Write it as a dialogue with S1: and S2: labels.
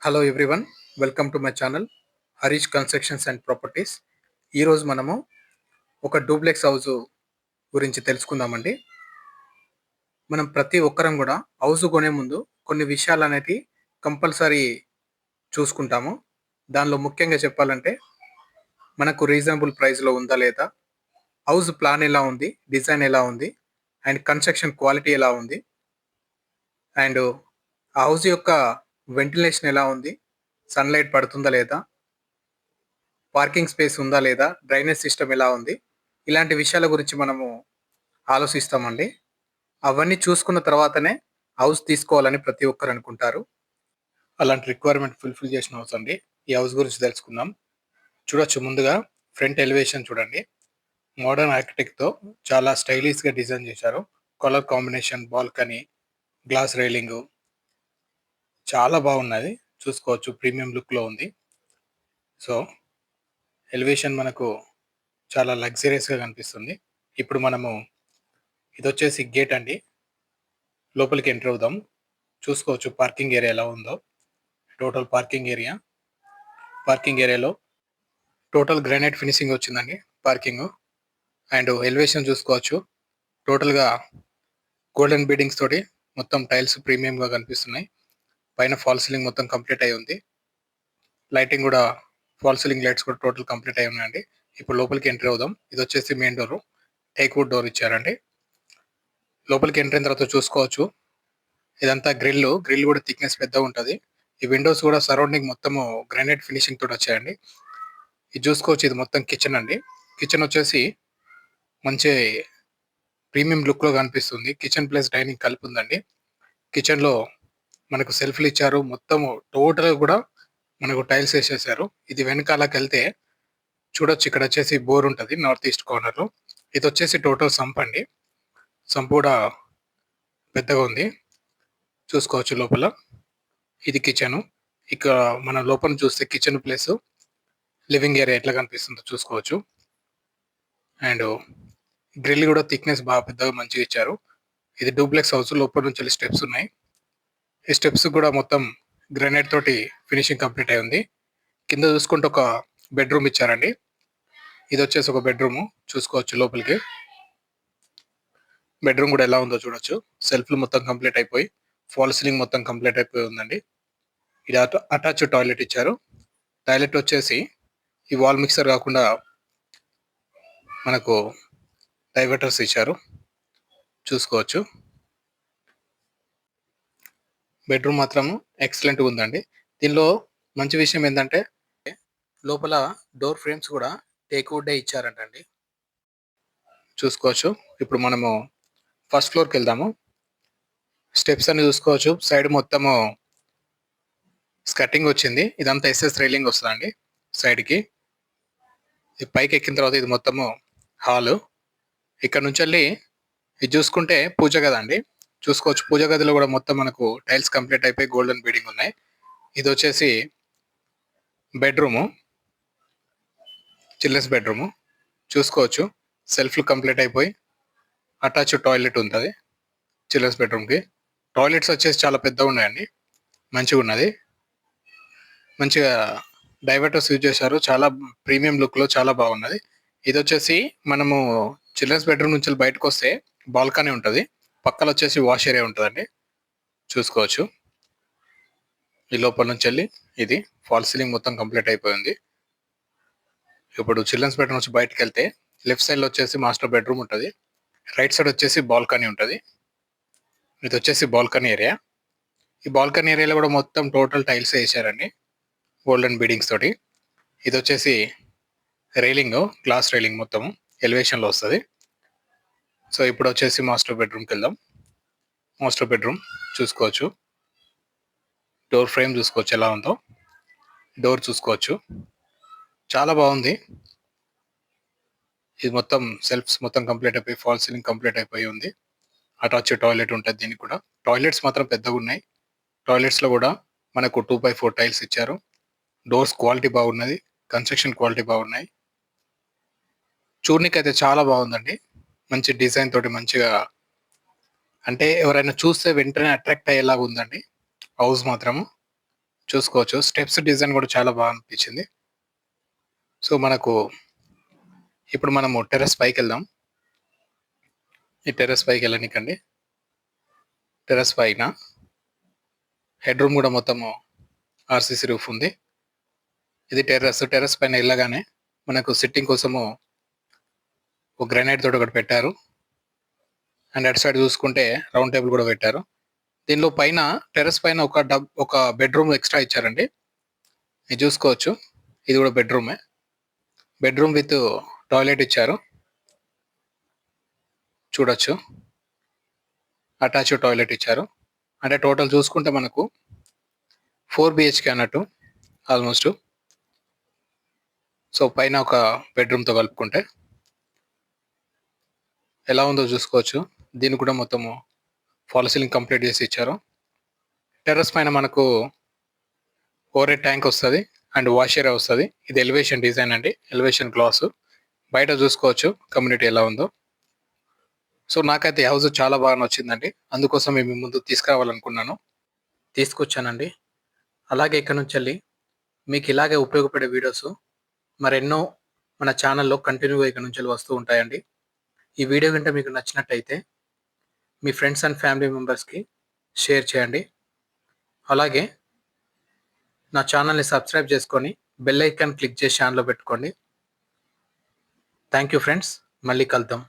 S1: Hello everyone, welcome to my channel Harish constructions and properties. ఈరోజు మనము ఒక డూప్లెక్స్ హౌస్ గురించి తెలుసుకుందామండి. మనం ప్రతి ఒక్కరం కూడా హౌస్ కొనే ముందు కొన్ని విషయాలు అనేవి కంపల్సరీ చూసుకుంటాము. దానిలో ముఖ్యంగా చెప్పాలంటే మనకు రీజనబుల్ ప్రైస్లో ఉందా లేదా, హౌస్ ప్లాన్ ఎలా ఉంది, డిజైన్ ఎలా ఉంది, అండ్ కన్స్ట్రక్షన్ క్వాలిటీ ఎలా ఉంది, అండ్ ఆ హౌస్ యొక్క వెంటిలేషన్ ఎలా ఉంది, సన్లైట్ పడుతుందా లేదా, పార్కింగ్ స్పేస్ ఉందా లేదా, డ్రైనేజ్ సిస్టమ్ ఎలా ఉంది, ఇలాంటి విషయాల గురించి మనము ఆలోచిస్తామండి. అవన్నీ చూసుకున్న తర్వాతనే హౌస్ తీసుకోవాలని ప్రతి ఒక్కరు అనుకుంటారు. అలాంటి రిక్వైర్మెంట్ ఫుల్ఫిల్ చేసిన హౌస్ అండి. ఈ హౌస్ గురించి తెలుసుకుందాం. చూడొచ్చు, ముందుగా ఫ్రంట్ ఎలివేషన్ చూడండి. మోడర్న్ ఆర్కిటెక్ట్తో చాలా స్టైలిష్గా డిజైన్ చేశారు. Colour combination, balcony, glass railing చాలా బాగున్నది. చూసుకోవచ్చు, ప్రీమియం లుక్లో ఉంది. సో ఎలివేషన్ మనకు చాలా లగ్జరియస్గా కనిపిస్తుంది. ఇప్పుడు మనము ఇది వచ్చేసి గేట్ అండి, లోపలికి ఎంటర్ అవుదాం. చూసుకోవచ్చు పార్కింగ్ ఏరియా ఎలా ఉందో. టోటల్ పార్కింగ్ ఏరియాలో టోటల్ గ్రానైట్ ఫినిషింగ్ వచ్చిందండి పార్కింగ్. అండ్ ఎలివేషన్ చూసుకోవచ్చు, టోటల్గా గోల్డెన్ బీడింగ్స్ తోటి మొత్తం టైల్స్ ప్రీమియంగా కనిపిస్తున్నాయి. పైన ఫాల్ సీలింగ్ మొత్తం కంప్లీట్ అయి ఉంది. లైటింగ్ కూడా, ఫాల్ సీలింగ్ లైట్స్ కూడా టోటల్ కంప్లీట్ అయి ఉన్నాయండి. ఇప్పుడు లోపలికి ఎంటర్ అవుదాం. ఇది వచ్చేసి main door, teak wood door ఇచ్చారండి. లోపలికి ఎంటర్ అయిన తర్వాత చూసుకోవచ్చు, ఇదంతా గ్రిల్ కూడా థిక్నెస్ పెద్దగా ఉంటుంది. ఈ విండోస్ కూడా సరౌండింగ్ మొత్తము గ్రానైట్ ఫినిషింగ్ తోటి వచ్చాయండి. ఇది చూసుకోవచ్చు, ఇది మొత్తం కిచెన్ అండి. కిచెన్ వచ్చేసి మంచి ప్రీమియం లుక్ లో కనిపిస్తుంది. కిచెన్ ప్లస్ డైనింగ్ కలిపి ఉందండి. కిచెన్ లో మనకు సెల్ఫ్లు ఇచ్చారు. మొత్తము టోటల్ కూడా మనకు టైల్స్ వేసేసారు. ఇది వెనకాలకి వెళ్తే చూడొచ్చు, ఇక్కడ వచ్చేసి బోర్ ఉంటుంది నార్త్ ఈస్ట్ కార్నర్ లో. ఇది వచ్చేసి టోటల్ సంప్ అండి. సంప్ కూడా పెద్దగా ఉంది. చూసుకోవచ్చు లోపల. ఇది కిచెన్. ఇక మన లోపల చూస్తే కిచెన్ ప్లేస్ లివింగ్ ఏరియా ఎట్లా కనిపిస్తుందో చూసుకోవచ్చు. అండ్ గ్రిల్ కూడా థిక్నెస్ బాగా పెద్దగా మంచిగా ఇచ్చారు. ఇది డూప్లెక్స్ హౌస్. లోపల నుంచి స్టెప్స్ ఉన్నాయి. ఈ స్టెప్స్ కూడా మొత్తం గ్రానైట్ తోటి ఫినిషింగ్ కంప్లీట్ అయి ఉంది. కింద చూసుకుంటే ఒక బెడ్రూమ్ ఇచ్చారండి. ఇది వచ్చేసి ఒక బెడ్రూమ్. చూసుకోవచ్చు లోపలికి. బెడ్రూమ్ కూడా ఎలా ఉందో చూడొచ్చు. సెల్ఫ్లు మొత్తం కంప్లీట్ అయిపోయి, ఫాల్ సీలింగ్ మొత్తం కంప్లీట్ అయిపోయి ఉందండి. ఇది అటాచ్ టాయిలెట్ ఇచ్చారు. టాయిలెట్ వచ్చేసి ఈ వాల్ మిక్సర్ కాకుండా మనకు డైవర్టర్స్ ఇచ్చారు. చూసుకోవచ్చు, బెడ్రూమ్ మాత్రం ఎక్సలెంట్గా ఉందండి. దీనిలో మంచి విషయం ఏంటంటే లోపల డోర్ ఫ్రేమ్స్ కూడా టేక్ వుడ్ ఇచ్చారంటండి. చూసుకోవచ్చు. ఇప్పుడు మనము ఫస్ట్ ఫ్లోర్కి వెళ్దాము. స్టెప్స్ అన్ని చూసుకోవచ్చు. సైడ్ మొత్తము స్కర్టింగ్ వచ్చింది. ఇదంతా ఎస్ఎస్ రైలింగ్ వస్తుందండి సైడ్కి. పైకి ఎక్కిన తర్వాత ఇది మొత్తము హాలు. ఇక్కడ నుంచి వెళ్ళి ఇది చూసుకుంటే పూజ గది అండి. చూసుకోవచ్చు, పూజ గదిలో కూడా మొత్తం మనకు టైల్స్ కంప్లీట్ అయిపోయి గోల్డెన్ బీడింగ్ ఉన్నాయి. ఇది వచ్చేసి బెడ్రూము, చిల్డ్రన్స్ బెడ్రూము. చూసుకోవచ్చు, సెల్ఫ్లు కంప్లీట్ అయిపోయి అటాచ్ టాయిలెట్ ఉంటుంది చిల్డ్రన్స్ బెడ్రూమ్కి. టాయిలెట్స్ వచ్చేసి చాలా పెద్దగా ఉన్నాయండి. మంచిగా ఉన్నది. మంచిగా డైవర్టర్స్ యూజ్ చేశారు. చాలా ప్రీమియం లుక్లో చాలా బాగున్నది. ఇది వచ్చేసి మనము చిల్డ్రన్స్ బెడ్రూమ్ నుంచి బయటకు వస్తే బాల్కనీ ఉంటుంది. పక్కన వచ్చేసి వాష్ ఏరియా ఉంటుందండి. చూసుకోవచ్చు, ఈ లోపల నుంచి వెళ్ళి ఇది ఫాల్ సీలింగ్ మొత్తం కంప్లీట్ అయిపోయింది. ఇప్పుడు చిల్డ్రన్స్ బెడ్రూమ్ నుంచి బయటకు వెళ్తే లెఫ్ట్ సైడ్లో వచ్చేసి మాస్టర్ బెడ్రూమ్ ఉంటుంది. రైట్ సైడ్ వచ్చేసి బాల్కనీ ఉంటుంది. ఇది వచ్చేసి బాల్కనీ ఏరియా. ఈ బాల్కనీ ఏరియాలో కూడా మొత్తం టోటల్ టైల్స్ వేసారండి గోల్డెన్ బీడింగ్స్ తోటి. ఇది వచ్చేసి రైలింగ్, గ్లాస్ రైలింగ్ మొత్తం ఎలివేషన్లో వస్తుంది. సో ఇప్పుడు వచ్చేసి మాస్టర్ బెడ్రూమ్కి వెళ్దాం. మాస్టర్ బెడ్రూమ్ చూసుకోవచ్చు. డోర్ ఫ్రేమ్ చూసుకోవచ్చు ఎలా ఉందో. డోర్ చూసుకోవచ్చు, చాలా బాగుంది. ఇది మొత్తం సెల్ఫ్స్ మొత్తం కంప్లీట్ అయిపోయి ఫాల్ సీలింగ్ కంప్లీట్ అయిపోయి ఉంది. అటాచ్ టాయిలెట్ ఉంటుంది దీనికి కూడా. టాయిలెట్స్ మాత్రం పెద్దగా ఉన్నాయి. టాయిలెట్స్లో కూడా మనకు 2x4 టైల్స్ ఇచ్చారు. డోర్స్ క్వాలిటీ బాగున్నది. కన్స్ట్రక్షన్ క్వాలిటీ బాగున్నాయి. చూడనికి అయితే చాలా బాగుందండి. మంచి డిజైన్ తోటి మంచిగా, అంటే ఎవరైనా చూస్తే వెంటనే అట్రాక్ట్ అయ్యేలాగా ఉందండి హౌస్ మాత్రము. చూసుకోవచ్చు. స్టెప్స్ డిజైన్ కూడా చాలా బాగా అనిపించింది. సో మనకు ఇప్పుడు మనము టెర్రస్ పైకి వెళ్దాం. ఈ టెర్రస్ పైకి వెళ్ళనికండి. టెర్రస్ పైన హెడ్ రూమ్ కూడా మొత్తము ఆర్సీసీ రూఫ్ ఉంది. ఇది టెర్రస్ పైన వెళ్ళగానే మనకు సిట్టింగ్ కోసము ఒక గ్రానైట్ తోటి ఒకటి పెట్టారు. అండ్ అటు సైడ్ చూసుకుంటే రౌండ్ టేబుల్ కూడా పెట్టారు. దీనిలో పైన టెర్రస్ పైన ఒక బెడ్రూమ్ ఎక్స్ట్రా ఇచ్చారండి. ఇది చూసుకోవచ్చు. ఇది కూడా బెడ్రూమే. బెడ్రూమ్ విత్ టాయిలెట్ ఇచ్చారు. చూడొచ్చు. అటాచ్డ్ టాయిలెట్ ఇచ్చారు. అంటే టోటల్ చూసుకుంటే మనకు 4 బిహెచ్కే అన్నట్టు ఆల్మోస్ట్. సో పైన ఒక బెడ్రూమ్తో కలుపుకుంటే ఎలా ఉందో చూసుకోవచ్చు. దీన్ని కూడా మొత్తము ఫాల్ సీలింగ్ కంప్లీట్ చేసి ఇచ్చారు. టెర్రస్ పైన మనకు ఓవర్ ట్యాంక్ వస్తుంది అండ్ వాష్ ఏరియా వస్తుంది. ఇది ఎలివేషన్ డిజైన్ అండి, ఎలివేషన్ గ్లాస్. బయట చూసుకోవచ్చు కమ్యూనిటీ ఎలా ఉందో. సో నాకైతే హౌస్ చాలా బాగా నచ్చిందండి. అందుకోసం మేము ముందు తీసుకురావాలనుకున్నాను, తీసుకొచ్చానండి. అలాగే ఇక్కడ నుంచి వెళ్ళి మీకు ఇలాగే ఉపయోగపడే వీడియోస్ మరెన్నో మన ఛానల్లో కంటిన్యూగా ఇక్కడ నుంచి వెళ్ళి వస్తూ ఉంటాయండి. ఈ వీడియో కనుక మీకు నచ్చినట్టయితే మీ ఫ్రెండ్స్ అండ్ ఫ్యామిలీ మెంబర్స్కి షేర్ చేయండి. అలాగే నా ఛానల్ని సబ్స్క్రైబ్ చేసుకొని బెల్ ఐకాన్ క్లిక్ చేసి ఆన్లో పెట్టుకోండి. Thank you friends. మళ్ళీ కలుద్దాం.